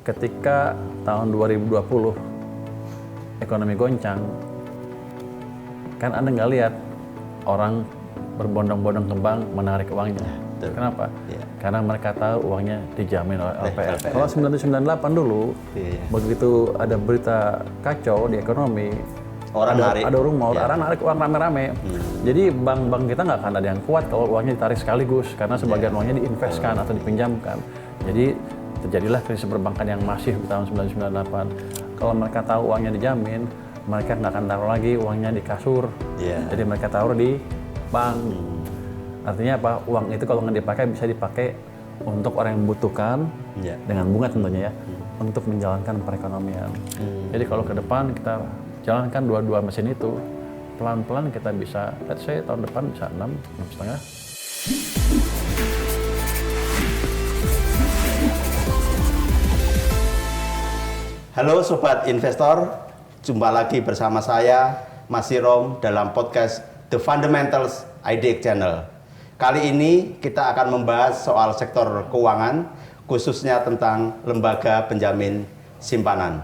ketika tahun 2020 ekonomi goncang, kan Anda nggak lihat orang berbondong-bondong ke bank menarik uangnya. Kenapa? Karena mereka tahu uangnya dijamin oleh LPS. Kalau 1998 dulu, begitu ada berita kacau di ekonomi, ada rumor, orang narik uang rame-rame. Jadi bank-bank kita nggak akan ada yang kuat kalau uangnya ditarik sekaligus, karena sebagian uangnya diinvestkan atau dipinjamkan. Jadi terjadilah krisis perbankan yang masif di tahun 1998. Kalau mereka tahu uangnya dijamin, mereka nggak akan taruh lagi uangnya di kasur. Jadi mereka taruh di bank. Artinya apa? Uang itu kalau nggak dipakai bisa dipakai untuk orang yang membutuhkan dengan bunga tentunya ya, untuk menjalankan perekonomian. Jadi kalau ke depan kita jalankan dua-dua mesin itu, pelan-pelan kita bisa, let's say tahun depan bisa 6,5. Halo Sobat Investor, jumpa lagi bersama saya, Mas Sirom, dalam podcast The Fundamentals IDX Channel. Kali ini kita akan membahas soal sektor keuangan, khususnya tentang lembaga penjamin simpanan.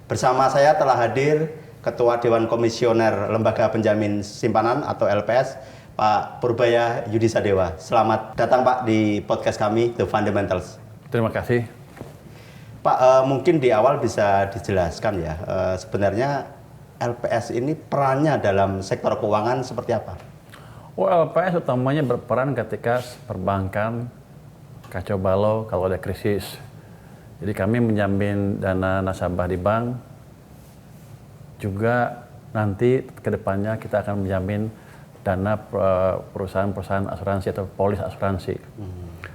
Bersama saya telah hadir Ketua Dewan Komisioner Lembaga Penjamin Simpanan atau LPS, Pak Purbaya Yudisadewa. Selamat datang Pak di podcast kami, The Fundamentals. Terima kasih. Pak, mungkin di awal bisa dijelaskan ya, sebenarnya LPS ini perannya dalam sektor keuangan seperti apa? LPS utamanya berperan ketika perbankan kacau balau kalau ada krisis. Jadi kami menjamin dana nasabah di bank, juga nanti ke depannya kita akan menjamin dana perusahaan-perusahaan asuransi atau polis asuransi.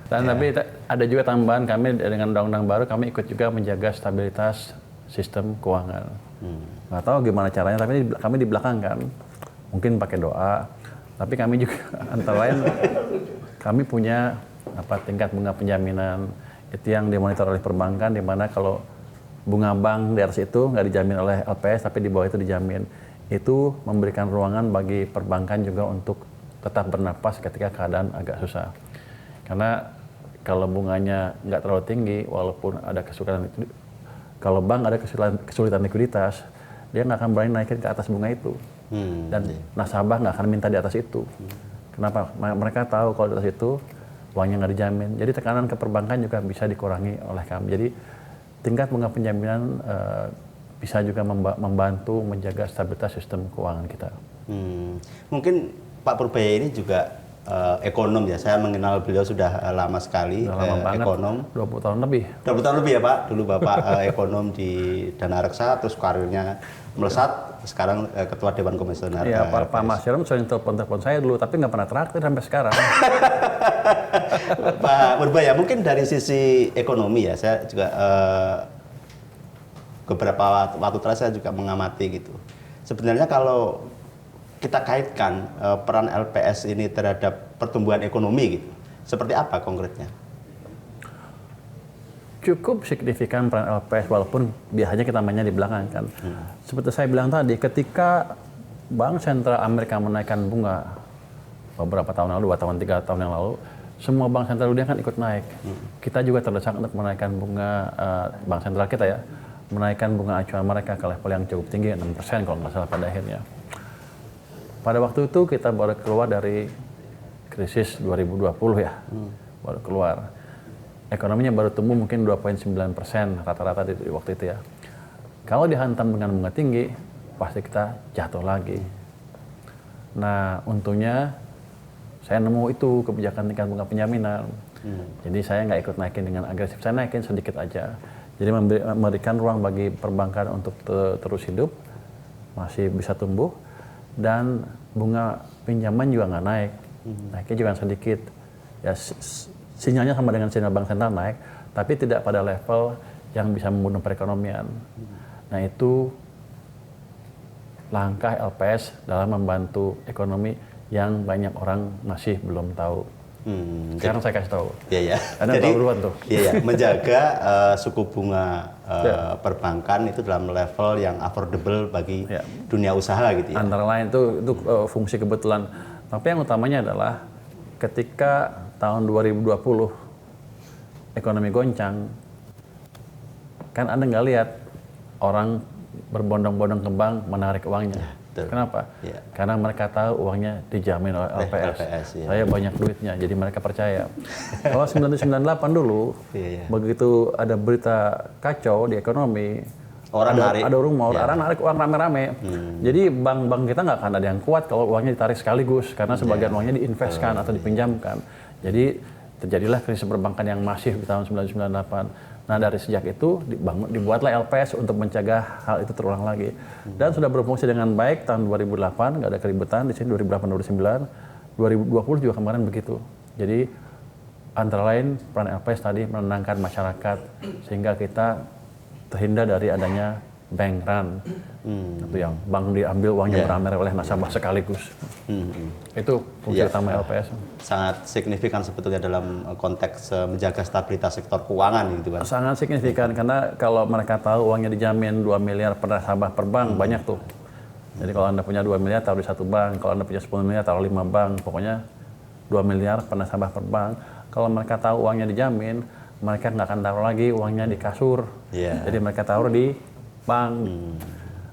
Dan tapi ada juga tambahan, kami dengan undang-undang baru kami ikut juga menjaga stabilitas sistem keuangan. Nggak tahu gimana caranya, tapi kami di belakang kan, mungkin pakai doa. Tapi kami juga antara lain kami punya tingkat bunga penjaminan itu yang dimonitor oleh perbankan, di mana kalau bunga bank di atas itu nggak dijamin oleh LPS tapi di bawah itu dijamin. Itu memberikan ruangan bagi perbankan juga untuk tetap bernapas ketika keadaan agak susah. Karena kalau bunganya nggak terlalu tinggi, walaupun ada kesulitan, kalau bank ada kesulitan likuiditas, dia nggak akan berani naikin ke atas bunga itu. Dan nasabah nggak akan minta di atas itu. Kenapa? Mereka tahu kalau di atas itu uangnya nggak dijamin. Jadi tekanan ke perbankan juga bisa dikurangi oleh kami. Jadi tingkat bunga penjaminan bisa juga membantu menjaga stabilitas sistem keuangan kita. Mungkin Pak Purbaya ini juga ekonom ya, saya mengenal beliau sudah lama sekali. Lama banget, ekonom. 20 tahun lebih. 20 tahun lebih ya Pak, dulu Bapak ekonom di Dana Reksa, terus karirnya melesat, sekarang Ketua Dewan Komisioner. Iya, Pak Mas Sirom sering telepon saya dulu, tapi nggak pernah traktir sampai sekarang. Pak Purbaya, mungkin dari sisi ekonomi ya, saya juga beberapa waktu terakhir saya juga mengamati gitu. Sebenarnya kalau kita kaitkan peran LPS ini terhadap pertumbuhan ekonomi gitu, seperti apa konkretnya? Cukup signifikan peran LPS, walaupun biasanya kita mainnya di belakang kan. Seperti saya bilang tadi, ketika Bank Sentral Amerika menaikkan bunga beberapa tahun lalu, 2 tahun, 3 tahun yang lalu, semua bank sentral dunia kan ikut naik. Kita juga terdesak untuk menaikkan bunga, bank sentral kita ya, menaikkan bunga acuan mereka ke level yang cukup tinggi, 6% kalau nggak salah pada akhirnya. Pada waktu itu kita baru keluar dari krisis 2020 ya, baru keluar. Ekonominya baru tumbuh mungkin 2,9% rata-rata di waktu itu ya. Kalau dihantam dengan bunga tinggi, pasti kita jatuh lagi. Nah, untungnya saya nemu itu kebijakan tingkat bunga penjaminan. Jadi saya nggak ikut naikin dengan agresif, saya naikin sedikit aja. Jadi memberikan ruang bagi perbankan untuk terus hidup, masih bisa tumbuh, dan bunga pinjaman juga nggak naik, naiknya juga sedikit. Ya, sinyalnya sama dengan sinyal bank sentral naik, tapi tidak pada level yang bisa membunuh perekonomian. Nah, itu langkah LPS dalam membantu ekonomi yang banyak orang masih belum tahu. Sekarang saya kasih tahu. Iya. Anda tahu duluan tuh. Iya, menjaga suku bunga perbankan itu dalam level yang affordable bagi dunia usaha gitu ya. Antara lain itu fungsi kebetulan. Tapi yang utamanya adalah ketika tahun 2020 ekonomi goncang, kan Anda nggak lihat orang berbondong-bondong ke bank menarik uangnya. Betul. Kenapa? Ya. Karena mereka tahu uangnya dijamin oleh LPS. ya. Saya banyak duitnya, jadi mereka percaya. Kalau 1998 dulu, Iya. begitu ada berita kacau di ekonomi, ada rumor, orang narik uang rame-rame. Jadi bank-bank kita nggak akan ada yang kuat kalau uangnya ditarik sekaligus, karena sebagian uangnya diinvestkan atau dipinjamkan. Jadi terjadilah krisis perbankan yang masif di tahun 1998. Nah dari sejak itu dibuatlah LPS untuk mencegah hal itu terulang lagi. Dan sudah berfungsi dengan baik tahun 2008, nggak ada keributan di sini 2008-2009, 2020 juga kemarin begitu. Jadi antara lain peran LPS tadi menenangkan masyarakat sehingga kita terhindar dari adanya bank run. Itu yang bank diambil uangnya beramai oleh nasabah sekaligus. Itu fungsi utama LPS. Sangat signifikan sebetulnya dalam konteks menjaga stabilitas sektor keuangan gitu kan. Sangat signifikan karena kalau mereka tahu uangnya dijamin 2 miliar per nasabah per bank, banyak tuh. Jadi kalau Anda punya 2 miliar taruh di satu bank, kalau Anda punya 10 miliar taruh 5 bank, pokoknya 2 miliar per nasabah per bank. Kalau mereka tahu uangnya dijamin, mereka nggak akan taruh lagi uangnya di kasur. Jadi mereka taruh di bank.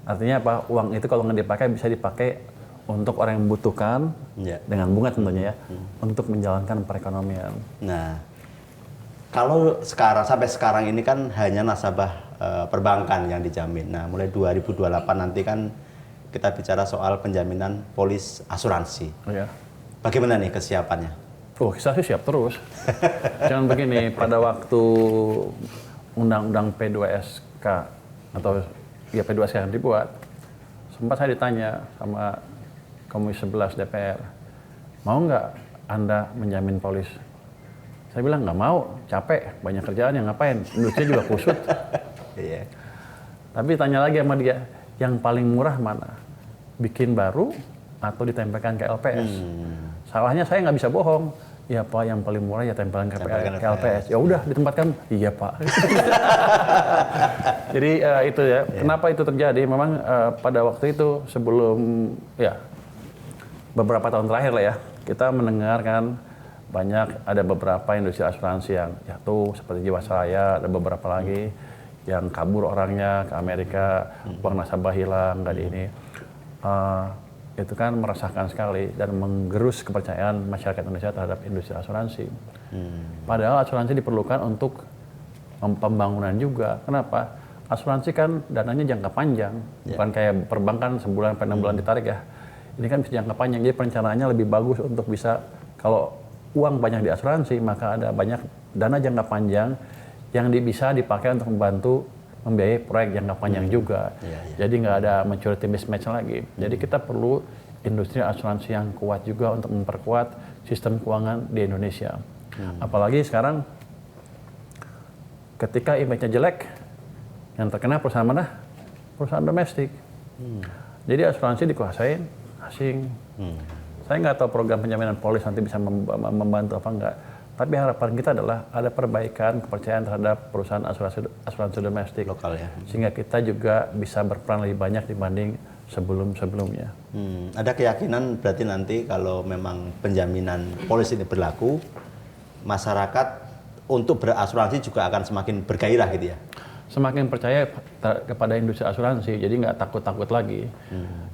Artinya apa? Uang itu kalau nggak dipakai bisa dipakai untuk orang yang membutuhkan dengan bunga tentunya ya, untuk menjalankan perekonomian. Nah, kalau sampai sekarang ini kan hanya nasabah perbankan yang dijamin. Nah, mulai 2028 nanti kan kita bicara soal penjaminan polis asuransi. Bagaimana nih kesiapannya? Kita sih siap terus. Jangan begini, pada waktu Undang-Undang P2SK atau ya P2SK yang dibuat, sempat saya ditanya sama Komisi 11 DPR, mau nggak Anda menjamin polis? Saya bilang nggak mau, capek, banyak kerjaan yang ngapain, duitnya juga kusut. Tapi tanya lagi sama dia, yang paling murah mana? Bikin baru atau ditempelkan ke LPS? Salahnya saya nggak bisa bohong. Ya Pak, yang paling murah ya tempelkan ke LPS. Ya udah ditempatkan, iya Pak. Jadi itu ya. Kenapa itu terjadi? Memang pada waktu itu sebelum beberapa tahun terakhir lah ya, kita mendengarkan ada beberapa industri asuransi yang jatuh seperti Jiwasraya, ada beberapa lagi yang kabur orangnya ke Amerika, uang nasabah hilang, nggak di ini. Itu kan meresahkan sekali dan menggerus kepercayaan masyarakat Indonesia terhadap industri asuransi. Padahal asuransi diperlukan untuk pembangunan juga. Kenapa? Asuransi kan dananya jangka panjang, bukan kayak perbankan sebulan sampai 6 bulan ditarik ya. Ini kan bisa jangka panjang, jadi perencanaannya lebih bagus untuk bisa, kalau uang banyak di asuransi, maka ada banyak dana jangka panjang yang bisa dipakai untuk membantu membiayai proyek jangka panjang juga. Jadi nggak ada maturity mismatch lagi. Jadi kita perlu industri asuransi yang kuat juga untuk memperkuat sistem keuangan di Indonesia. Apalagi sekarang ketika image-nya jelek, yang terkena perusahaan mana? Perusahaan domestik. Jadi asuransi dikuasain asing. Saya nggak tahu program penjaminan polis nanti bisa membantu apa enggak. Tapi harapan kita adalah ada perbaikan kepercayaan terhadap perusahaan asuransi domestik lokal ya. Sehingga kita juga bisa berperan lebih banyak dibanding sebelumnya. Ada keyakinan berarti nanti kalau memang penjaminan polis ini berlaku, masyarakat untuk berasuransi juga akan semakin bergairah gitu ya? Semakin percaya kepada industri asuransi, jadi nggak takut-takut lagi.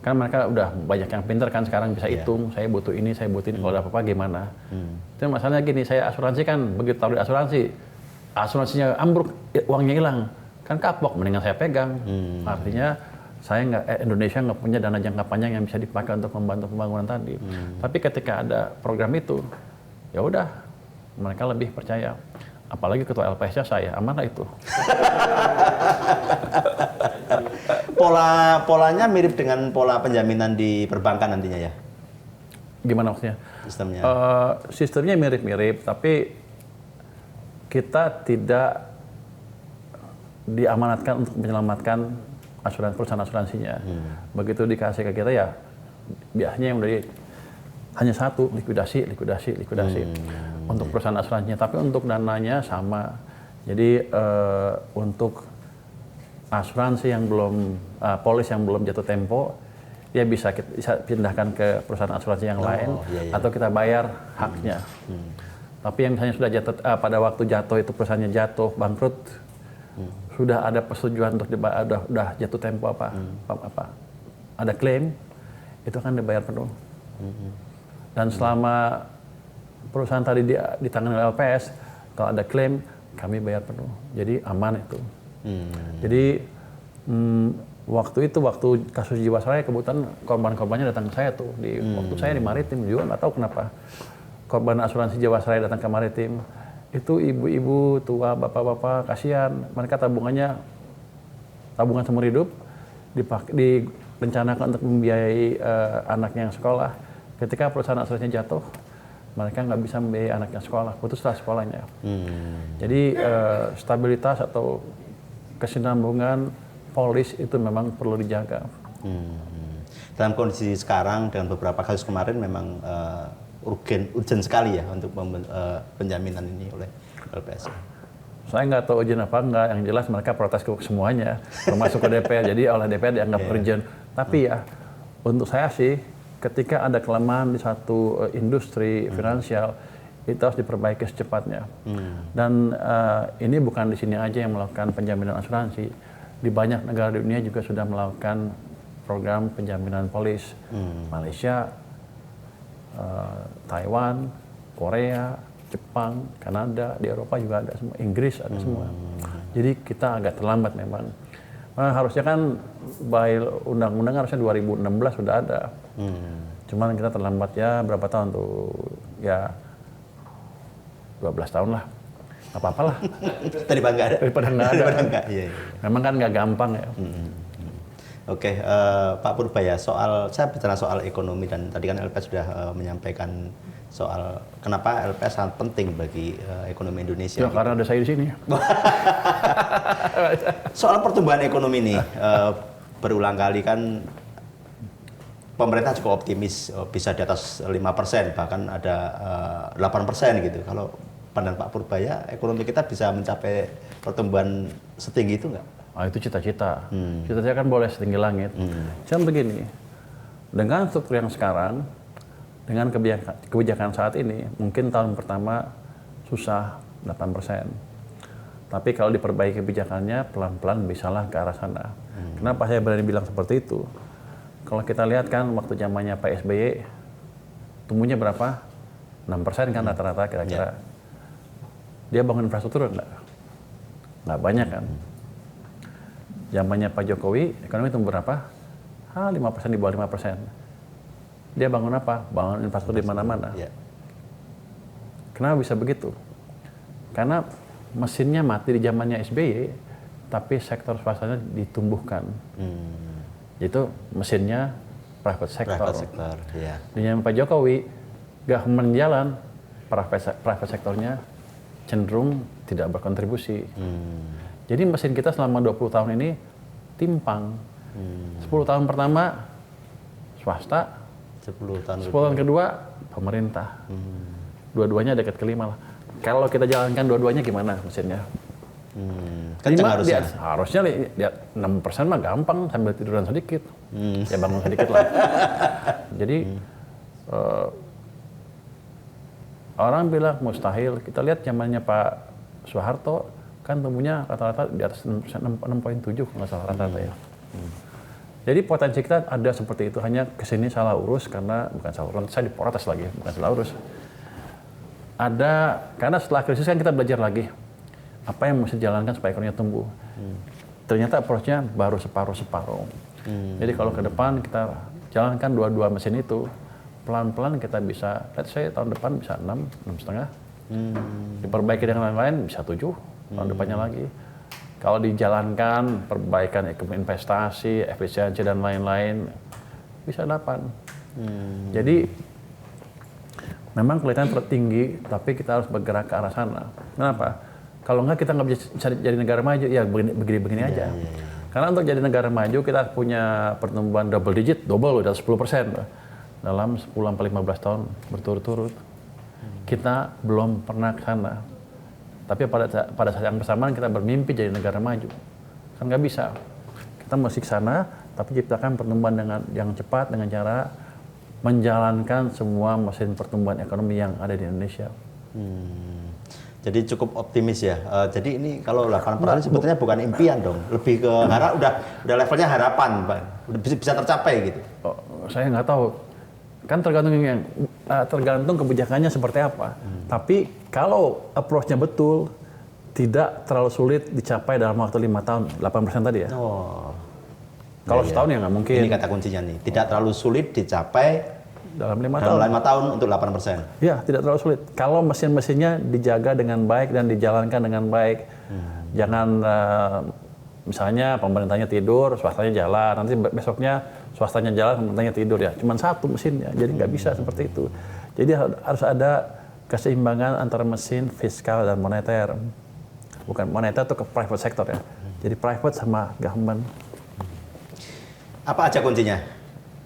Kan mereka udah banyak yang pintar kan sekarang bisa hitung, saya butuh ini, kalau ada apa-apa gimana. Itu masalahnya gini, saya asuransi kan, begitu taruh di asuransinya ambruk, uangnya hilang. Kan kapok, mendingan saya pegang. Artinya Indonesia nggak punya dana jangka panjang yang bisa dipakai untuk membantu pembangunan tadi. Tapi ketika ada program itu, ya udah, mereka lebih percaya. Apalagi ketua LPS-nya saya, amanah itu. Polanya mirip dengan pola penjaminan di perbankan nantinya ya? Gimana maksudnya? Sistemnya? Sistemnya mirip-mirip, tapi kita tidak diamanatkan untuk menyelamatkan perusahaan asuransinya. Begitu dikasih ke kita ya, biasanya yang dari hanya satu, likuidasi. Untuk perusahaan asuransinya, tapi untuk dananya sama. Jadi untuk asuransi yang polis yang belum jatuh tempo, ya bisa pindahkan ke perusahaan asuransi yang lain, atau kita bayar haknya. Tapi yang misalnya sudah jatuh, pada waktu jatuh itu perusahaannya jatuh, bangkrut, sudah ada persetujuan untuk udah jatuh tempo apa, ada klaim, itu kan dibayar penuh. Dan selama perusahaan tadi di tangan LPS, kalau ada klaim kami bayar penuh, jadi aman itu. Jadi waktu kasus Jiwasraya kebetulan korban-korbannya datang ke saya tuh waktu saya di Maritim juga nggak tahu kenapa korban asuransi Jiwasraya datang ke Maritim. Itu ibu-ibu tua, bapak-bapak, kasihan. Mereka tabungan seumur hidup direncanakan untuk membiayai anaknya yang sekolah. Ketika perusahaan asuransinya jatuh, mereka nggak bisa membiayai anaknya sekolah, putuslah sekolahnya. Jadi stabilitas atau kesinambungan polis itu memang perlu dijaga. Dalam kondisi sekarang dengan beberapa kasus kemarin memang urgent sekali ya untuk penjaminan ini oleh LPS. Saya nggak tahu urgent apa enggak, yang jelas mereka protes ke semuanya, termasuk ke DPR, jadi oleh DPR dianggap urgent. Tapi ya, untuk saya sih, ketika ada kelemahan di satu industri finansial, itu harus diperbaiki secepatnya. Dan ini bukan di sini aja yang melakukan penjaminan asuransi, di banyak negara di dunia juga sudah melakukan program penjaminan polis. Malaysia, Taiwan, Korea, Jepang, Kanada, di Eropa juga ada semua, Inggris ada semua. Jadi kita agak terlambat memang. Harusnya kan by undang-undang harusnya 2016 sudah ada. Cuman kita terlambat ya berapa tahun tuh? Ya 12 tahun lah. Apa-apalah. Daripada nggak ada. Daripada nggak ada. Iya. Memang kan nggak gampang ya. Oke, Pak Purbaya, saya bicara soal ekonomi dan tadi kan LPS sudah menyampaikan soal kenapa LPS sangat penting bagi ekonomi Indonesia. Ya, karena ada saya di sini. Soal pertumbuhan ekonomi ini, berulang kali kan pemerintah cukup optimis bisa di atas 5%, bahkan ada 8% gitu. Kalau pandangan Pak Purbaya, ekonomi kita bisa mencapai pertumbuhan setinggi itu nggak? Itu cita-cita. Cita-cita kan boleh setinggi langit. Cuma begini, dengan struktur yang sekarang, dengan kebijakan saat ini, mungkin tahun pertama susah 8%. Tapi kalau diperbaiki kebijakannya, pelan-pelan bisalah ke arah sana. Kenapa saya berani bilang seperti itu? Kalau kita lihat kan waktu zamannya Pak SBY, tumbuhnya berapa? 6% kan rata-rata kira-kira. Dia bangun infrastruktur enggak? Nggak banyak kan? Zamannya Pak Jokowi, ekonomi tumbuh berapa? 5% di bawah 5%. Dia bangun apa? Bangun infrastruktur di mana-mana. Kenapa bisa begitu? Karena mesinnya mati di zamannya SBY, tapi sektor swastanya ditumbuhkan. Itu mesinnya private sector. Di zaman Pak Jokowi, government jalan, private sektornya cenderung tidak berkontribusi. Jadi mesin kita selama 20 tahun ini timpang. 10 tahun pertama swasta, 10 tahun kedua pemerintah. Dua-duanya dekat ke 5 lah. Kalau kita jalankan dua-duanya gimana mesinnya? Kencang harusnya. Harusnya lihat 6% mah gampang sambil tiduran sedikit. Ya bangun sedikit lah. Jadi orang bilang mustahil. Kita lihat zamannya Pak Soeharto kan tumbuhnya rata-rata di atas 6,7 nggak salah rata-rata ya. Jadi potensi kita ada seperti itu, hanya kesini salah urus karena bukan salah urus, saya diprotes lagi, bukan salah urus. Ada karena setelah krisis kan kita belajar lagi apa yang mesti dijalankan supaya ekonominya tumbuh. Ternyata approach-nya baru separuh-separuh. Jadi kalau ke depan kita jalankan dua-dua mesin itu, pelan-pelan kita bisa, let's say tahun depan bisa 6,5. Diperbaiki dengan lain-lain bisa 7. Tahun depannya lagi. Kalau dijalankan perbaikan ekonomi investasi, efisiensi dan lain-lain bisa 8. Jadi memang kelihatan tertinggi, tapi kita harus bergerak ke arah sana. Kenapa? Kalau enggak kita nggak bisa jadi negara maju, ya begini-begini aja. Karena untuk jadi negara maju kita punya pertumbuhan double digit, double udah 10% dalam 10-15 tahun berturut-turut. Kita belum pernah ke sana. Tapi pada saat yang bersamaan kita bermimpi jadi negara maju. Kan nggak bisa. Kita mesti ke sana, tapi ciptakan pertumbuhan dengan yang cepat dengan cara menjalankan semua mesin pertumbuhan ekonomi yang ada di Indonesia. Jadi cukup optimis ya. Jadi ini kalau 8% sebetulnya bukan impian dong, lebih ke udah levelnya harapan, Pak. Udah bisa tercapai gitu. Oh, saya nggak tahu. Kan tergantung kebijakannya seperti apa. Tapi kalau approach-nya betul, tidak terlalu sulit dicapai dalam waktu 5 tahun, 8% tadi ya. Oh. Kalau setahun ya nggak mungkin. Ini kata kuncinya nih, tidak terlalu sulit dicapai Dalam 5 dalam tahun. 5 tahun untuk 8%. Ya, tidak terlalu sulit. Kalau mesin-mesinnya dijaga dengan baik dan dijalankan dengan baik. Jangan misalnya pemerintahnya tidur, swastanya jalan. Nanti besoknya swastanya jalan, pemerintahnya tidur ya. Cuman satu mesinnya, jadi nggak bisa seperti itu. Jadi harus ada keseimbangan antara mesin, fiskal, dan moneter. Bukan moneter itu ke private sector ya. Jadi private sama government. Apa aja kuncinya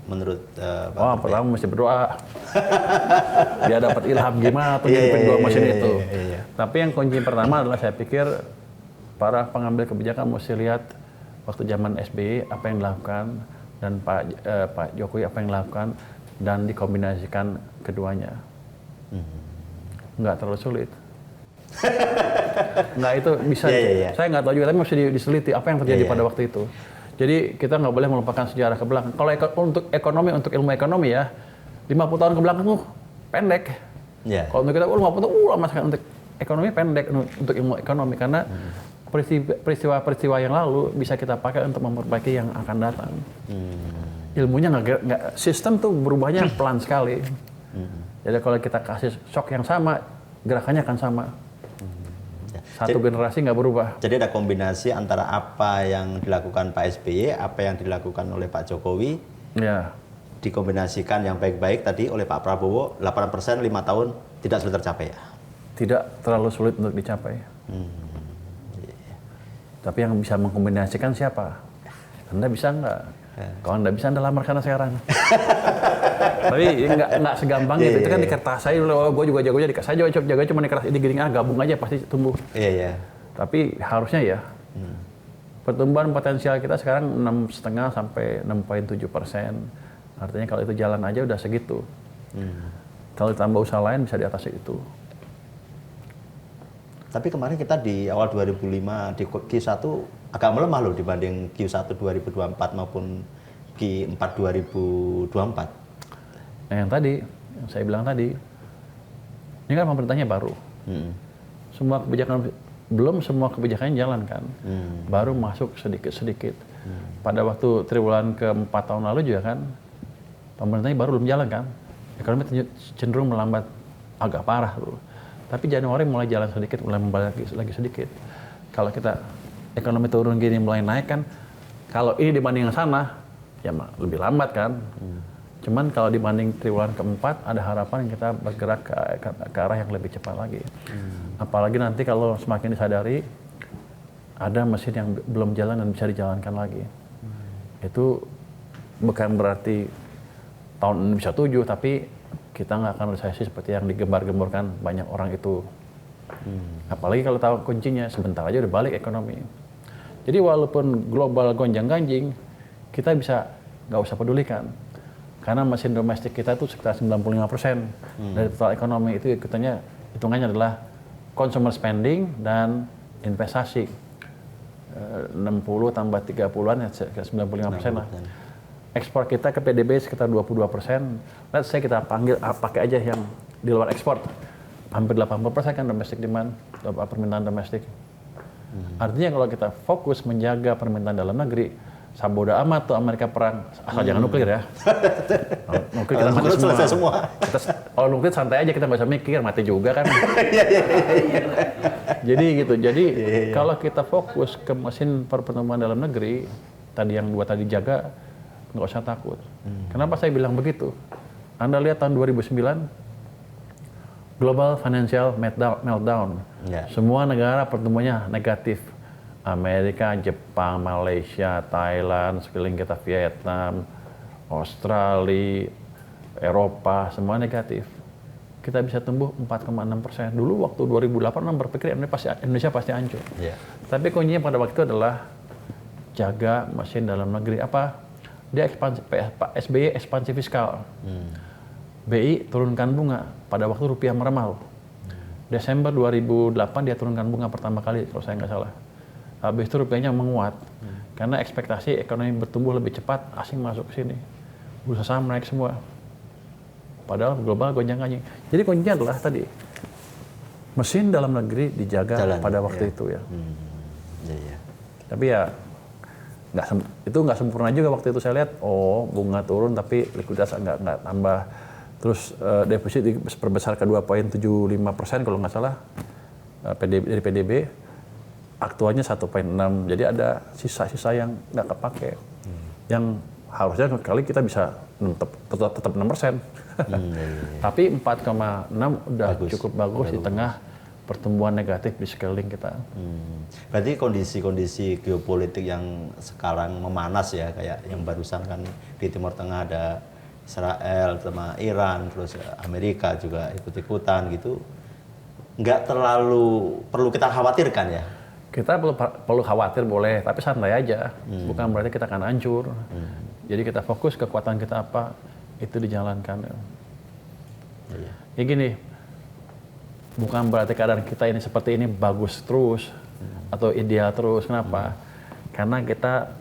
menurut Pak? Oh, pertama mesti berdoa. Dia dapat ilham gimana tuh nyiapin dua mesin itu. Tapi yang kunci pertama adalah saya pikir para pengambil kebijakan mesti lihat waktu zaman SBY apa yang dilakukan dan Pak Jokowi apa yang dilakukan dan dikombinasikan keduanya. Nggak terlalu sulit. Nggak, itu bisa. Saya nggak tahu juga, tapi mesti diseliti apa yang terjadi pada waktu itu. Jadi kita nggak boleh melupakan sejarah ke belakang. Kalau untuk ekonomi, untuk ilmu ekonomi ya, 50 tahun ke belakang pendek. Kalau untuk kita 50 tahun lama sekali. Untuk ekonomi pendek, untuk ilmu ekonomi, karena peristiwa-peristiwa yang lalu bisa kita pakai untuk memperbaiki yang akan datang. Ilmunya nggak, sistem tuh berubahnya pelan sekali. Jadi kalau kita kasih shock yang sama, gerakannya akan sama. Satu generasi nggak berubah. Jadi ada kombinasi antara apa yang dilakukan Pak SBY, apa yang dilakukan oleh Pak Jokowi, ya. Dikombinasikan yang baik-baik tadi oleh Pak Prabowo, 8% 5 tahun tidak sulit tercapai ya? Tidak terlalu sulit untuk dicapai. Tapi yang bisa mengkombinasikan siapa? Anda bisa nggak? Kalau Anda bisa, Anda lamar karena sekarang. Tapi nggak segampang gitu. Itu kan di kertas saya dulu, gue juga jago jadi. Saya jago cuma di kertas ini gini, gabung aja pasti tumbuh. Tapi harusnya ya, pertumbuhan potensial kita sekarang 6,5 sampai 6,7%. Artinya kalau itu jalan aja udah segitu. Kalau ditambah usaha lain bisa di atas itu. Tapi kemarin kita di awal 2005 di Q1 agak melemah loh dibanding Q1 2024 maupun Q4 2024. Nah yang saya bilang tadi, ini kan pemerintahnya baru. Belum semua kebijakannya jalan kan. Baru masuk sedikit-sedikit. Pada waktu triwulan ke-4 tahun lalu juga kan, pemerintahnya baru belum jalan kan. Ekonomi cenderung melambat agak parah loh. Tapi Januari mulai jalan sedikit, mulai membalik lagi sedikit. Kalau kita ekonomi turun gini mulai naik kan, kalau ini dibanding yang sana, ya lebih lambat kan. Cuman kalau dibanding triwulan ke-4, ada harapan kita bergerak ke arah yang lebih cepat lagi. Apalagi nanti kalau semakin disadari, ada mesin yang belum jalan dan bisa dijalankan lagi. Itu bukan berarti tahun ini bisa 7, tapi kita nggak akan resesi seperti yang digembar-gemborkan banyak orang itu. Apalagi kalau tahu kuncinya, sebentar aja udah balik ekonomi. Jadi walaupun global gonjang-ganjing, kita bisa nggak usah pedulikan. Karena mesin domestik kita itu sekitar 95% dari total ekonomi. Itu hitungannya adalah consumer spending dan investasi. 60 tambah 30-an ya sekitar 95% lah. Ekspor kita ke PDB sekitar 22%. Let's say kita pakai aja yang di luar ekspor. Hampir 80% kan domestic demand, permintaan domestik. Artinya kalau kita fokus menjaga permintaan dalam negeri, sabodo amat tuh Amerika perang, asal jangan nuklir ya. Nuklir kita mati semua. Kalau nuklir santai aja, kita nggak usah mikir, mati juga kan. Jadi gitu. Jadi kalau kita fokus ke mesin pertumbuhan dalam negeri, tadi yang dua tadi jaga, nggak usah takut. Kenapa saya bilang begitu? Anda lihat tahun 2009, global financial meltdown. Semua negara pertumbuhannya negatif. Amerika, Jepang, Malaysia, Thailand, sekeliling kita Vietnam, Australia, Eropa, semua negatif. Kita bisa tumbuh 4,6%. Dulu waktu 2008 orang berpikir Indonesia pasti hancur. Tapi kuncinya pada waktu itu adalah jaga mesin dalam negeri. Apa? Dia Pak SBY ekspansi fiskal. BI turunkan bunga pada waktu rupiah melemah. Desember 2008 dia turunkan bunga pertama kali kalau saya nggak salah. Habis itu rupiahnya menguat karena ekspektasi ekonomi bertumbuh lebih cepat, asing masuk ke sini. Bursa saham naik semua. Padahal global gonjang-ganjing. Jadi kuncinya adalah tadi mesin dalam negeri dijaga pada waktu itu ya. Iya. Tapi ya itu nggak sempurna juga waktu itu saya lihat. Oh bunga turun tapi likuiditas nggak tambah. Terus defisit diperbesar ke 2,75% kalau nggak salah dari PDB. Aktualnya 1,6. Jadi ada sisa-sisa yang nggak kepake. Yang harusnya kali kita bisa tetap 6%. Tapi 4,6 udah cukup bagus di tengah pertumbuhan negatif di sekeliling kita. Berarti kondisi-kondisi geopolitik yang sekarang memanas ya, kayak yang barusan kan di Timur Tengah ada Israel sama Iran, terus Amerika juga ikut-ikutan gitu, nggak terlalu perlu kita khawatirkan ya? Kita perlu khawatir boleh, tapi santai aja. Bukan berarti kita akan hancur. Jadi kita fokus kekuatan kita apa, itu dijalankan. Ya gini, bukan berarti keadaan kita ini seperti ini bagus terus atau ideal terus. Kenapa? Karena kita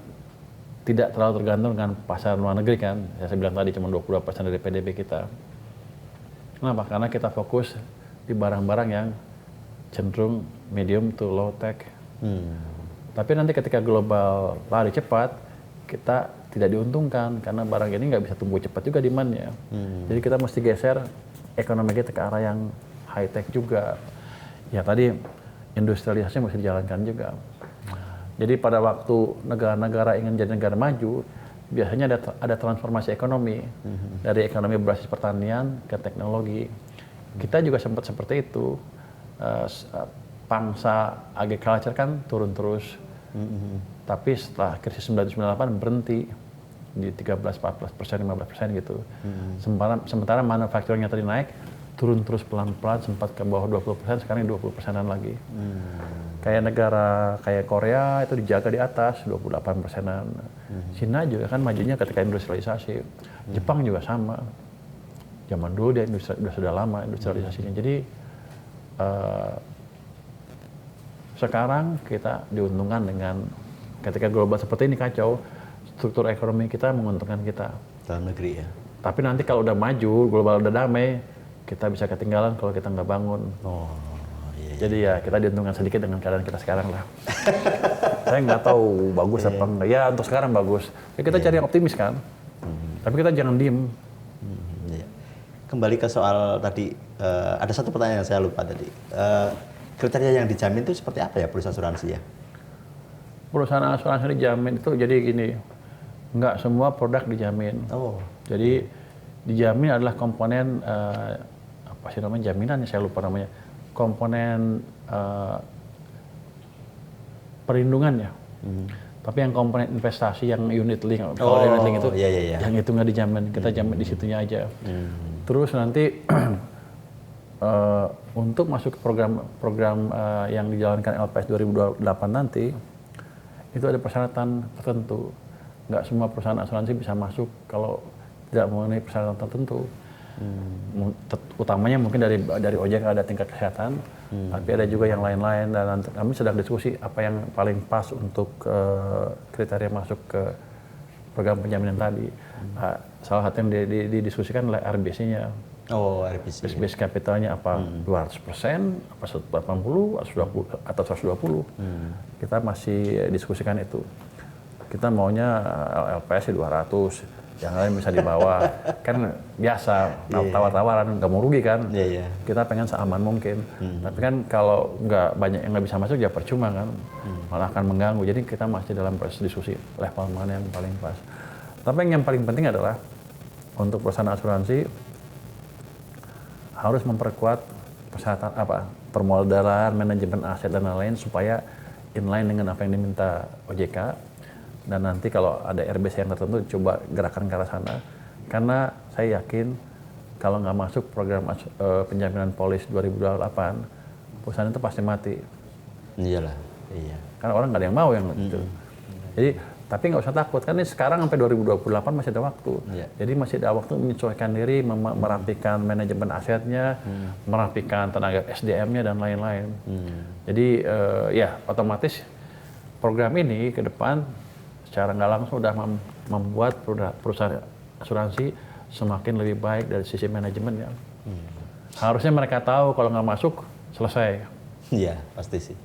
tidak terlalu tergantung dengan pasar luar negeri kan. Saya bilang tadi cuma 22% dari PDB kita. Kenapa? Karena kita fokus di barang-barang yang cenderung medium to low tech. Tapi nanti ketika global lari cepat, kita tidak diuntungkan karena barang ini nggak bisa tumbuh cepat juga demand-nya. Jadi kita mesti geser ekonomi kita ke arah yang high tech juga. Ya tadi industrialisasi mesti dijalankan juga. Jadi pada waktu negara-negara ingin jadi negara maju, biasanya ada transformasi ekonomi dari ekonomi berbasis pertanian ke teknologi. Kita juga sempat seperti itu. Pangsa agriculture kan turun terus. Tapi setelah krisis 1998 berhenti di 13-14%, 15% gitu. Sementara manufacturing-nya tadi naik, turun terus pelan-pelan, sempat ke bawah 20%, sekarang 20%-an lagi. Kayak negara kayak Korea itu dijaga di atas 28%-an. Cina juga kan majunya ketika industrialisasi. Jepang juga sama. Zaman dulu dia sudah lama industrialisasinya. Jadi sekarang kita diuntungkan dengan ketika global seperti ini kacau, struktur ekonomi kita menguntungkan kita. Dalam negeri ya. Tapi nanti kalau udah maju, global udah damai, kita bisa ketinggalan kalau kita nggak bangun. Iya. Jadi ya kita diuntungkan sedikit dengan keadaan kita sekarang lah. Saya nggak tahu bagus apa enggak. Ya untuk sekarang bagus. Ya kita cari yang optimis kan. Tapi kita jangan diem. Iya. Kembali ke soal tadi, ada satu pertanyaan yang saya lupa tadi. Kriteria yang dijamin itu seperti apa ya perusahaan asuransi ya? Perusahaan asuransi dijamin itu jadi gini, nggak semua produk dijamin. Jadi dijamin adalah komponen apa sih namanya jaminan, saya lupa namanya, komponen perlindungan ya. Tapi yang komponen investasi yang unit link, kalau unit link itu, yang itu nggak dijamin, kita jamin di situnya aja. Terus nanti untuk masuk ke program yang dijalankan LPS 2028 nanti, itu ada persyaratan tertentu. Nggak semua perusahaan asuransi bisa masuk kalau tidak memenuhi persyaratan tertentu. Utamanya mungkin dari OJK ada tingkat kesehatan, tapi ada juga yang lain-lain, dan kami sedang diskusi apa yang paling pas untuk kriteria masuk ke program penjaminan tadi. Salah satu yang didiskusikan adalah RBC-nya. RBC. Base capitalnya apa 200%, apa 180, atau 120. Kita masih diskusikan itu. Kita maunya LPS 200, yang lain bisa di bawah. Kan biasa, tawar-tawaran, nggak mau rugi kan. Kita pengen seaman mungkin. Tapi kan kalau nggak banyak yang nggak bisa masuk, ya percuma kan. Malah akan mengganggu. Jadi kita masih dalam proses diskusi level mana yang paling pas. Tapi yang paling penting adalah untuk perusahaan asuransi harus memperkuat persyaratan permodalan, manajemen aset dan lain-lain supaya inline dengan apa yang diminta OJK. Dan nanti kalau ada RBC yang tertentu coba gerakan ke arah sana. Karena saya yakin kalau nggak masuk program penjaminan polis 2028, perusahaan itu pasti mati. Iyalah, iya. Karena orang nggak ada yang mau yang itu. Jadi Tapi nggak usah takut, kan ini sekarang sampai 2028 masih ada waktu. Iya. Jadi masih ada waktu menyesuaikan diri, merapikan manajemen asetnya, merapikan tenaga SDM-nya dan lain-lain. Jadi ya otomatis program ini ke depan secara nggak langsung sudah membuat perusahaan asuransi semakin lebih baik dari sisi manajemen ya. Harusnya mereka tahu kalau nggak masuk selesai. Iya, pasti sih.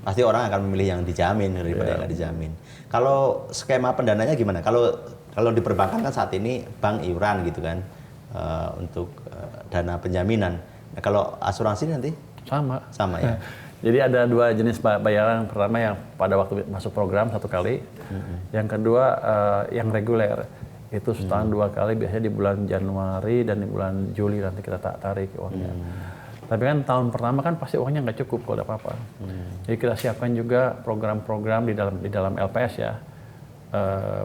Pasti orang akan memilih yang dijamin daripada yang nggak dijamin. Kalau skema pendananya gimana? Kalau di perbankan kan saat ini bank iuran gitu kan untuk dana penjaminan. Nah, kalau asuransi nanti sama ya. Jadi ada dua jenis bayaran. Pertama yang pada waktu masuk program 1 kali, yang kedua yang reguler itu setahun 2 kali, biasanya di bulan Januari dan di bulan Juli nanti kita tarik uangnya. Tapi kan tahun pertama kan pasti uangnya nggak cukup kalau ada apa-apa. Jadi kita siapkan juga program-program di dalam LPS ya,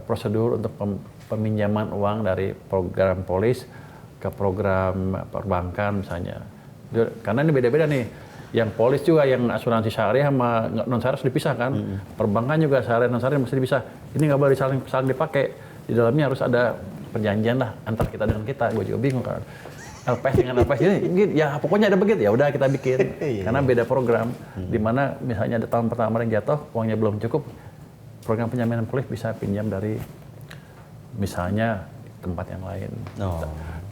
prosedur untuk peminjaman uang dari program polis ke program perbankan misalnya. Karena ini beda-beda nih. Yang polis juga, yang asuransi syariah sama non syariah harus dipisahkan. Perbankan juga syariah non syariah mesti dipisah. Ini nggak boleh saling dipakai. Di dalamnya harus ada perjanjian lah antara kita dengan kita. Gue juga bingung kan. LPS dengan LPS ini, ya pokoknya ada begitu, ya udah kita bikin. Karena beda program, di mana misalnya ada tahun pertama yang jatuh, uangnya belum cukup, program penjaminan polis bisa pinjam dari misalnya tempat yang lain.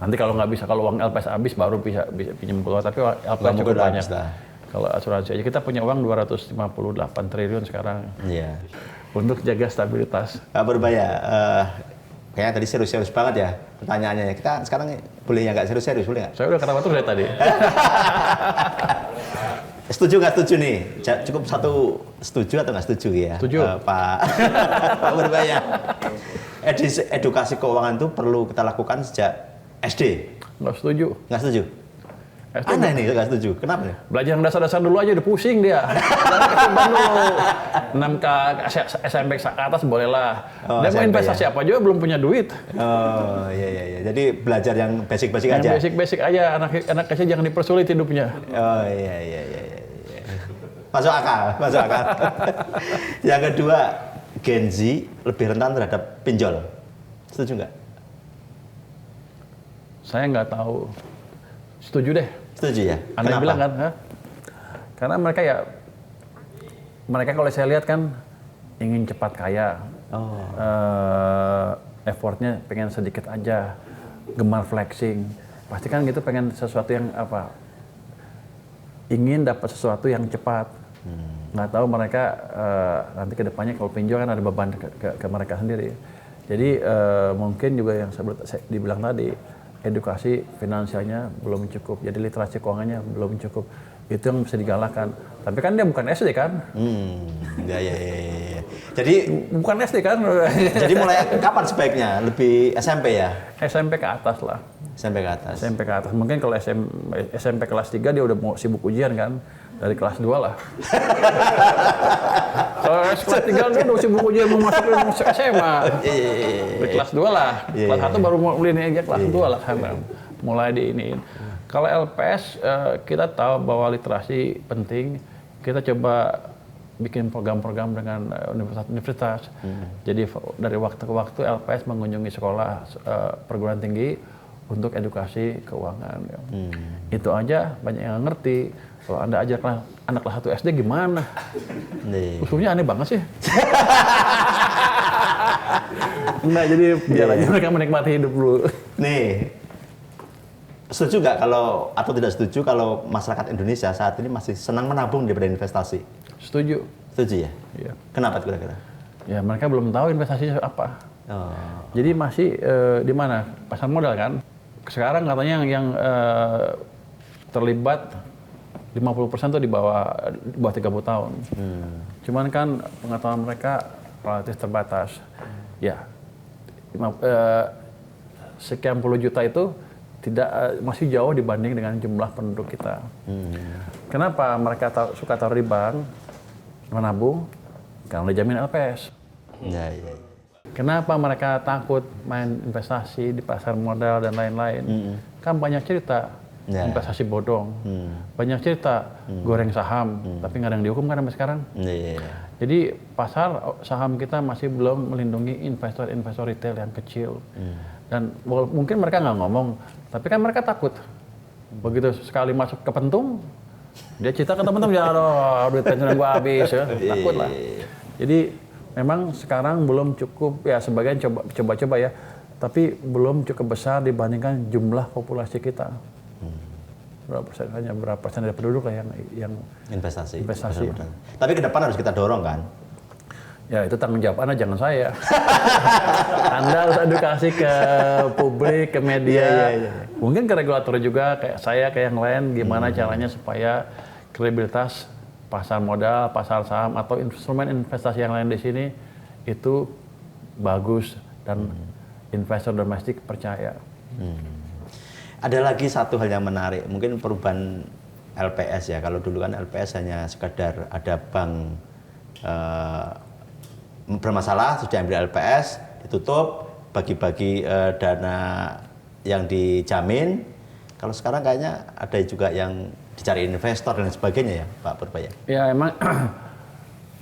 Nanti kalau nggak bisa, kalau uang LPS habis baru bisa pinjam keluar, tapi LPS cukup banyak. Kalau asuransi aja kita punya uang 258 triliun sekarang. Iya. Untuk jaga stabilitas. Pak Purbaya, kayaknya tadi serius-serius banget ya pertanyaannya. Kita sekarang boleh ya nggak serius-serius, boleh nggak? Saya udah ketawa terus dari tadi. Setuju nggak setuju nih? Cukup satu setuju atau nggak setuju ya? Setuju. Pak Purbaya. Edukasi keuangan itu perlu kita lakukan sejak SD. Nggak setuju. Nggak setuju? SD Aneh nih nggak setuju. Kenapa nih? belajar yang dasar-dasar dulu aja udah pusing dia. Jangan kesimpan dulu. 6 ke SMP ke atas boleh lah. Dia mau investasi apa juga belum punya duit. Oh iya. Jadi belajar yang basic-basic Yang aja. basic-basic aja. Anak kecil jangan dipersulit hidupnya. Oh iya. Masuk akal. Yang kedua, Gen Z lebih rentan terhadap pinjol. Setuju nggak? Saya nggak tahu. Setuju deh. Setuju ya? Anda bilang kan? Karena mereka kalau saya lihat kan ingin cepat kaya. Effortnya pengen sedikit aja. Gemar flexing. Pasti kan gitu pengen sesuatu yang apa? Ingin dapat sesuatu yang cepat. Nggak tahu mereka nanti ke depannya kalau pinjol kan ada beban ke mereka sendiri. Jadi mungkin juga yang saya dibilang tadi, edukasi finansialnya belum cukup, jadi literasi keuangannya belum cukup. Itu yang bisa digalakkan. Tapi kan dia bukan SD kan? Ya. Jadi bukan SD kan? Jadi mulai kapan sebaiknya? Lebih SMP ya? SMP ke atas lah. SMP ke atas. SMP ke atas. Mungkin kalau SMP kelas 3 dia udah mau sibuk ujian kan? Dari kelas 2 lah. Kalau kelas 3 dia udah sibuk ujian mau masuk SMA. Dari kelas 2 lah. Kelas 1 baru mulai aja kelas 2 lah sekarang. Mulai diiniin. Kalau LPS kita tahu bahwa literasi penting. Kita coba bikin program-program dengan universitas. Jadi dari waktu ke waktu LPS mengunjungi sekolah perguruan tinggi untuk edukasi keuangan. Itu aja banyak yang ngerti. Kalau Anda ajak anak kelas 1 SD gimana? Usulnya aneh banget sih. Enggak, jadi biar aja mereka menikmati hidup dulu. Nih, setuju nggak kalau atau tidak setuju kalau masyarakat Indonesia saat ini masih senang menabung daripada investasi? Setuju. Setuju ya? Iya. Kenapa kira-kira? Ya mereka belum tahu investasinya apa. Jadi masih di mana? Pasar modal kan? Sekarang katanya yang terlibat 50% tuh di bawah 30 tahun. Cuman kan pengetahuan mereka relatif terbatas. Ya, sekian puluh juta itu masih jauh dibanding dengan jumlah penduduk kita. Kenapa mereka suka taruh di bank, menabung? Karena udah jamin LPS. Ya. Kenapa mereka takut main investasi di pasar modal dan lain-lain? Kan banyak cerita. investasi bodong. Banyak cerita goreng saham, tapi nggak ada yang dihukum kan sampai sekarang. Jadi pasar saham kita masih belum melindungi investor-investor retail yang kecil. Dan mungkin mereka nggak ngomong, tapi kan mereka takut. Begitu sekali masuk ke pentung, dia cerita ke teman-teman, ya duit pensiunan gua habis, ya. Takut lah. Jadi memang sekarang belum cukup, ya sebagian coba-coba ya, tapi belum cukup besar dibandingkan jumlah populasi kita. Berapa persen dari penduduk lah yang investasi. Tapi ke depan harus kita dorong kan? Ya itu tanggung jawab Anda, jangan saya. Anda harus edukasi ke publik, ke media, mungkin ke regulator juga, kayak saya, kayak yang lain, gimana caranya supaya kredibilitas pasar modal, pasar saham, atau instrumen investasi yang lain di sini itu bagus dan investor domestik percaya. Ada lagi satu hal yang menarik, mungkin perubahan LPS ya. Kalau dulu kan LPS hanya sekadar ada bank bermasalah, sudah ambil LPS, ditutup, bagi-bagi dana yang dijamin. Kalau sekarang kayaknya ada juga yang dicari investor dan sebagainya ya, Pak Purbaya? Ya emang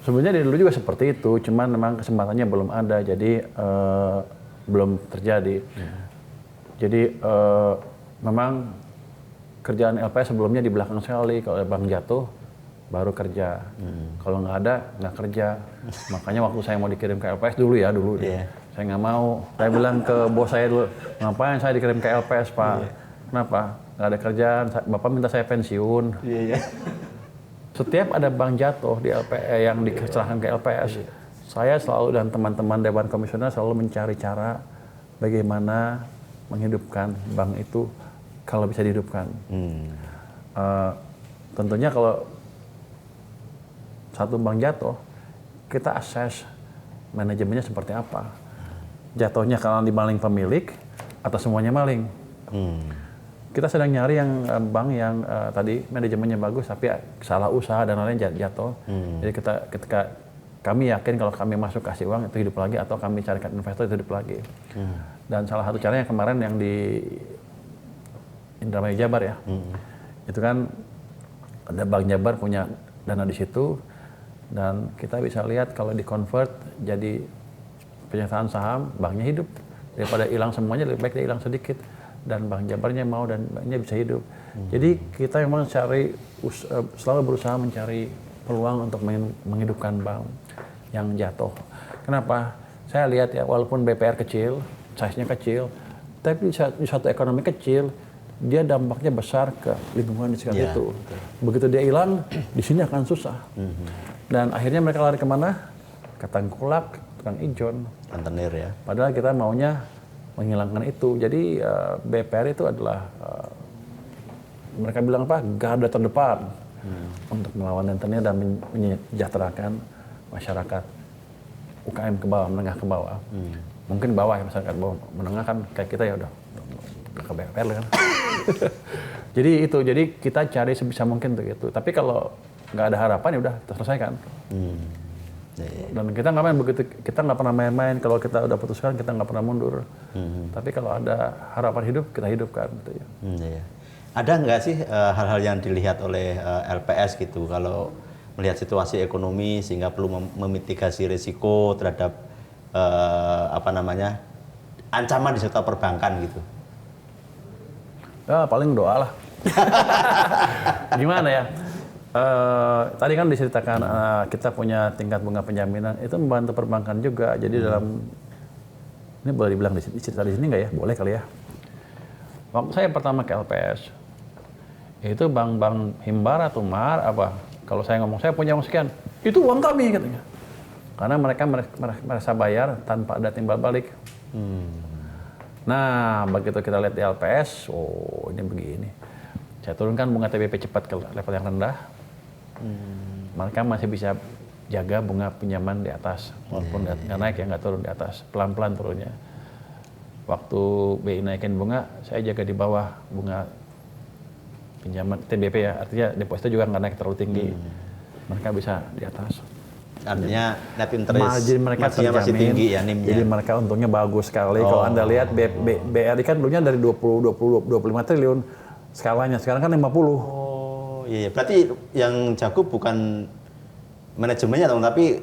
sebenarnya dari dulu juga seperti itu, cuman memang kesempatannya belum ada, jadi belum terjadi. Jadi memang kerjaan LPS sebelumnya di belakang sekali, kalau bank jatuh baru kerja, kalau nggak ada nggak kerja. Makanya waktu saya mau dikirim ke LPS dulu, saya nggak mau. Saya bilang ke bos saya dulu, ngapain saya dikirim ke LPS Pak? Kenapa? Nggak ada kerjaan, Bapak minta saya pensiun. Setiap ada bank jatuh di LPS yang diserahkan ke LPS, saya selalu dan teman-teman Dewan Komisioner selalu mencari cara bagaimana menghidupkan bank itu kalau bisa dihidupkan. Tentunya kalau satu bank jatuh, kita assess manajemennya seperti apa. Jatuhnya karena dimaling pemilik atau semuanya maling. Kita sedang nyari yang bank yang tadi manajemennya bagus tapi salah usaha dan lain-lain jatuh. Jadi ketika kami yakin kalau kami masuk kasih uang itu hidup lagi, atau kami carikan investor itu hidup lagi. Dan salah satu caranya kemarin yang di Indramayu Jabar ya, itu kan ada Bank Jabar punya dana di situ, dan kita bisa lihat kalau di convert jadi penyertaan saham, banknya hidup. Daripada hilang semuanya, lebih baik dia hilang sedikit dan Bank Jabarnya mau dan banknya bisa hidup. Jadi kita memang selalu berusaha mencari peluang untuk menghidupkan bank yang jatuh. Kenapa? Saya lihat ya, walaupun BPR kecil, size-nya kecil, tapi di satu ekonomi kecil, dia dampaknya besar ke lingkungan di sekitar itu. Begitu dia hilang, di sini akan susah. Dan akhirnya mereka lari kemana? Ke Tengkulak, tukang ijon. Rentenir ya. Padahal kita maunya menghilangkan itu. Jadi BPR itu adalah, mereka bilang apa? Garda terdepan untuk melawan rentenir dan menyejahterakan masyarakat UKM ke bawah, menengah ke bawah. Mungkin bawah ya, masyarakat bawah, menengah kan kayak kita ya udah ke BPR kan. Jadi kita cari sebisa mungkin untuk itu. Tapi kalau nggak ada harapan ya udah kita selesaikan. Dan kita nggak main begitu, kita nggak pernah main-main. Kalau kita udah putuskan kita nggak pernah mundur. Tapi kalau ada harapan hidup kita hidupkan. Gitu ya. Ada nggak sih hal-hal yang dilihat oleh LPS gitu kalau melihat situasi ekonomi sehingga perlu memitigasi risiko terhadap ancaman di sektor perbankan gitu? Ya paling doa lah. Gimana ya? Tadi kan diceritakan kita punya tingkat bunga penjaminan itu membantu perbankan juga. Jadi dalam ini boleh dibilang dicerita di sini nggak ya? Boleh kali ya. Waktu saya pertama ke LPS itu bank-bank Himbara atau Mar apa? Kalau saya ngomong saya punya uang sekian, itu uang kami katanya. Karena mereka merasa bayar tanpa ada timbal balik. Nah, begitu kita lihat di LPS, oh ini begini. Saya turunkan bunga TBP cepat ke level yang rendah. Mereka masih bisa jaga bunga pinjaman di atas, walaupun nggak naik ya, nggak turun di atas, pelan-pelan turunnya. Waktu BI naikin bunga, saya jaga di bawah bunga pinjaman TBP ya, artinya deposito juga nggak naik terlalu tinggi. Mereka bisa di atas. Artinya net interest margin mereka terjamin, masih tinggi ya NIM-nya. Jadi mereka untungnya bagus sekali. Kalau Anda lihat BRI kan dulunya dari 25 triliun skalanya. Sekarang kan 50. Oh iya, berarti yang jago bukan manajemennya dong, tapi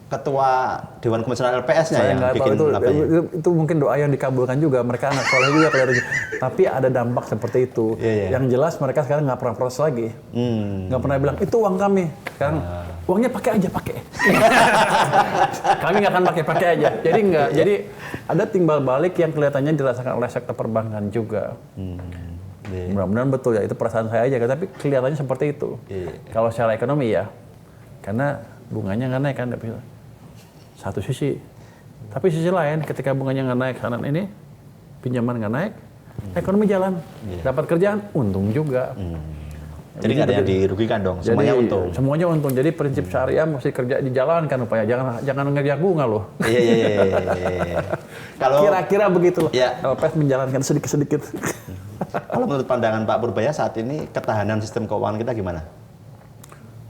ketua Dewan Komisioner LPS-nya Saya yang nggak tahu bikin lapanya. itu mungkin doa yang dikabulkan juga. Mereka anak soleh juga kelihatannya. Tapi ada dampak seperti itu. Yang jelas mereka sekarang nggak pernah protes lagi. Nggak pernah bilang itu uang kami. Sekarang uangnya pakai aja pakai. Kami nggak akan pakai aja. Jadi nggak. Jadi ada timbal balik yang kelihatannya dirasakan oleh sektor perbankan juga. Mudah-mudahan betul ya. Itu perasaan saya aja. Tapi kelihatannya seperti itu. Kalau secara ekonomi ya, karena bunganya nggak naik kan, satu sisi. Tapi sisi lain, ketika bunganya nggak naik kanan ini, pinjaman nggak naik, ekonomi jalan, dapat kerjaan, untung juga. Jadi nggak ada yang dirugikan dong, semuanya untung. Semuanya untung. Jadi prinsip syariah mesti kerja dijalankan upaya, jangan ngerjak bunga loh. Iya. Kalau Kira-kira begitu loh. Iya. LPS menjalankan sedikit-sedikit. kalau menurut pandangan Pak Purbaya saat ini ketahanan sistem keuangan kita gimana?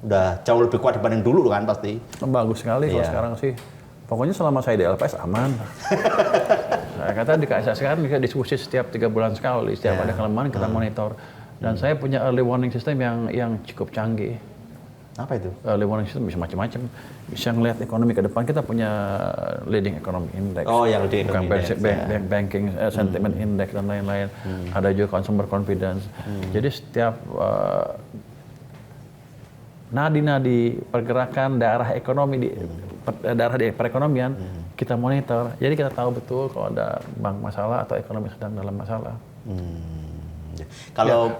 Udah jauh lebih kuat dibanding dulu kan pasti. Bagus sekali kalau sekarang sih. Pokoknya selama saya di LPS aman. Saya kata di KSS kan kita diskusi setiap 3 bulan sekali, setiap ada kelemahan kita monitor. Dan saya punya early warning system yang cukup canggih. Apa itu? Early warning system bisa macam-macam. Bisa ngelihat ekonomi ke depan, kita punya leading economy index. Oh, yang leading economy index, banking sentiment index dan lain-lain. Ada juga consumer confidence. Jadi setiap nadi-nadi pergerakan daerah ekonomi daerah di perekonomian kita monitor. Jadi kita tahu betul kalau ada bank masalah atau ekonomi sedang dalam masalah.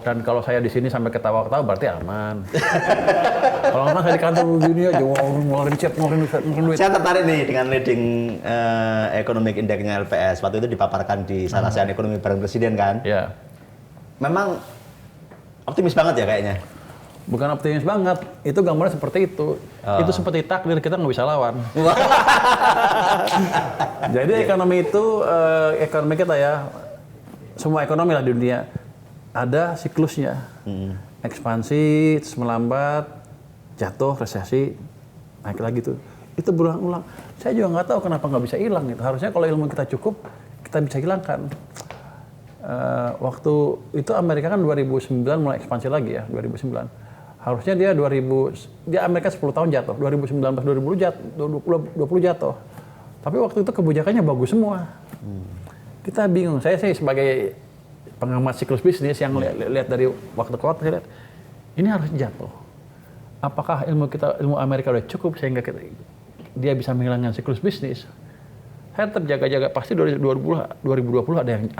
Dan kalau saya di sini sampai ketawa-ketawa berarti aman. Kalau nggak saya di kantor begini aja ngeluarin duit. Saya tertarik nih dengan leading economic index-nya LPS. Waktu itu dipaparkan di Sarasian Ekonomi bareng Presiden kan? Ya. Memang optimis banget ya kayaknya. Bukan optimis banget, itu gambarnya seperti itu. Itu seperti takdir, kita nggak bisa lawan. Jadi ekonomi itu, ekonomi kita ya, semua ekonomi lah di dunia, ada siklusnya. Ekspansi, terus melambat, jatuh, resesi, naik lagi tuh. Itu berulang-ulang. Saya juga nggak tahu kenapa nggak bisa hilang. Gitu. Harusnya kalau ilmu kita cukup, kita bisa hilangkan. Waktu itu Amerika kan 2009 mulai ekspansi lagi ya, 2009. Harusnya dia Amerika 10 tahun jatuh, 2019 2020 jatuh. Tapi waktu itu kebijakannya bagus semua. Kita bingung. Saya sih sebagai pengamat siklus bisnis yang lihat dari waktu ke waktu, saya lihat ini harus jatuh. Apakah ilmu Amerika udah cukup sehingga dia bisa menghilangkan siklus bisnis? Saya tetap jaga-jaga, pasti 2020 ada yang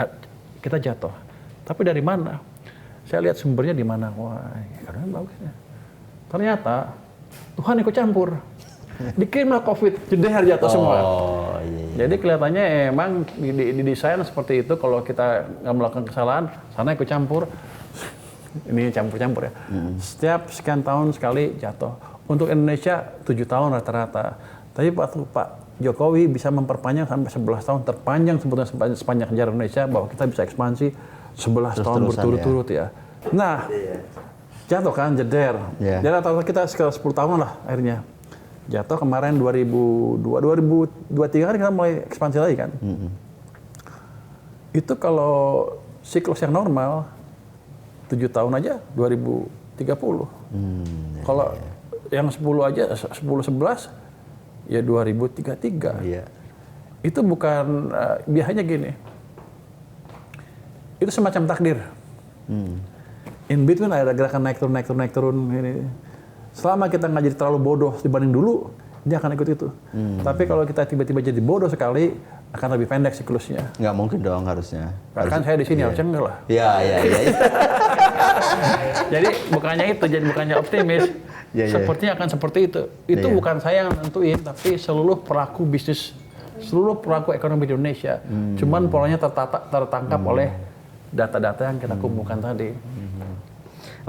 kita jatuh. Tapi dari mana? Saya lihat sumbernya di mana. Wah, karena bagusnya. Ternyata Tuhan ikut campur. Dikirimlah COVID, jeder jatuh semua. Iya. Jadi kelihatannya emang didesain seperti itu. Kalau kita nggak melakukan kesalahan, sana ikut campur. Ini campur-campur ya. Setiap sekian tahun sekali jatuh. Untuk Indonesia 7 tahun rata-rata. Tapi Pak Jokowi bisa memperpanjang sampai 11 tahun, terpanjang sebetulnya sepanjang sejarah Indonesia bahwa kita bisa ekspansi 11 tahun berturut-turut ya. Nah, jatuh kan, jeder. Jadi rata-rata kita sekitar 10 tahun lah akhirnya. Jatuh kemarin 2023 kan kita mulai ekspansi lagi kan. Itu kalau siklus yang normal 7 tahun aja 2030. Kalau yang 10 aja 10-11 ya 2033. Itu bukan biasanya gini. Itu semacam takdir. In between ada gerakan naik turun ini. Selama kita nggak jadi terlalu bodoh dibanding dulu, dia akan ikut itu. Tapi kalau kita tiba-tiba jadi bodoh sekali, akan lebih pendek siklusnya. Nggak mungkin dong harusnya. Kan saya di sini harusnya enggak lah. Iya. Jadi bukannya optimis. Sepertinya akan seperti itu. Itu bukan saya yang nentuin, tapi seluruh pelaku bisnis, seluruh pelaku ekonomi di Indonesia. Cuman polanya tertangkap oleh data-data yang kita kumpulkan tadi.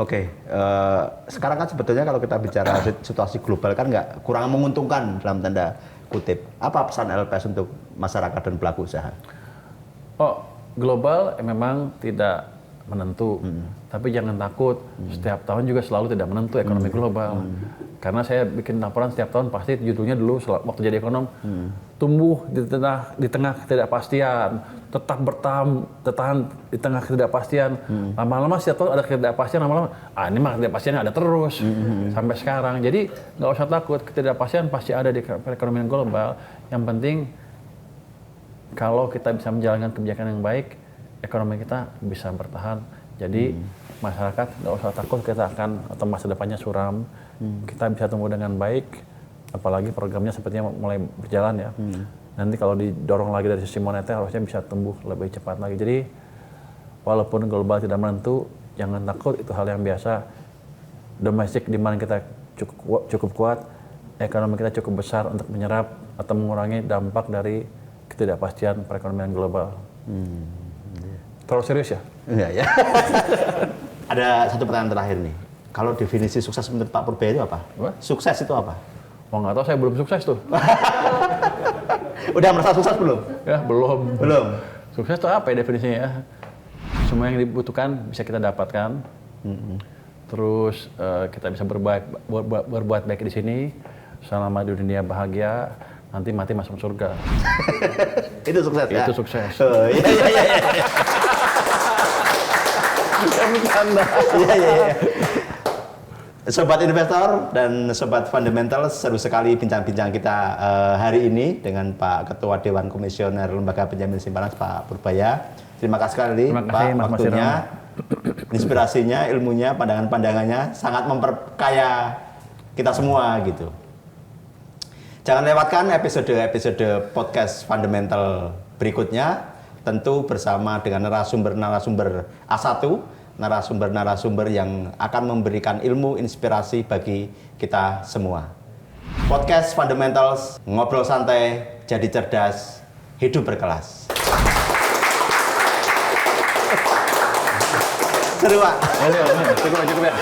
Oke, sekarang kan sebetulnya kalau kita bicara situasi global kan kurang menguntungkan dalam tanda kutip. Apa pesan LPS untuk masyarakat dan pelaku usaha? Global memang tidak menentu. Tapi jangan takut, setiap tahun juga selalu tidak menentu ekonomi global. Karena saya bikin laporan setiap tahun pasti judulnya dulu waktu jadi ekonom, tumbuh di tengah ketidakpastian, tetap bertahan di tengah ketidakpastian. Lama-lama setiap tahun ada ketidakpastian, lama-lama ini mah ketidakpastian ada terus sampai sekarang. Jadi nggak usah takut, ketidakpastian pasti ada di perekonomian global. Yang penting kalau kita bisa menjalankan kebijakan yang baik, ekonomi kita bisa bertahan. Jadi masyarakat nggak usah takut kita akan atau masa depannya suram. Kita bisa tumbuh dengan baik, apalagi programnya sepertinya mulai berjalan ya. Nanti kalau didorong lagi dari sisi moneter harusnya bisa tumbuh lebih cepat lagi. Jadi walaupun global tidak menentu, jangan takut, itu hal yang biasa. Domestic demand kita cukup kuat, ekonomi kita cukup besar untuk menyerap atau mengurangi dampak dari ketidakpastian perekonomian global. Terlalu serius ya? Enggak ya. Ada satu pertanyaan terakhir nih. Kalau definisi sukses menurut Pak Purbaya itu apa? Sukses itu apa? Wah nggak tahu, saya belum sukses tuh. Udah merasa sukses belum? Ya belum. Belum. Sukses itu apa ya definisinya ya? Semua yang dibutuhkan bisa kita dapatkan. Terus kita bisa berbuat baik di sini, selama di dunia bahagia, nanti mati masuk surga. Itu sukses ya? Itu sukses. Oh, iya. Iya. Sobat investor dan sobat fundamental, seru sekali bincang-bincang kita hari ini dengan Pak Ketua Dewan Komisioner Lembaga Penjamin Simpanan Pak Purbaya. Terima kasih sekali Pak waktunya, inspirasinya, ilmunya, pandangan-pandangannya sangat memperkaya kita semua gitu. Jangan lewatkan episode podcast fundamental berikutnya, tentu bersama dengan narasumber A1, narasumber yang akan memberikan ilmu inspirasi bagi kita semua. Podcast Fundamentals, ngobrol santai, jadi cerdas, hidup berkelas. Seru Pak? Cukup ya.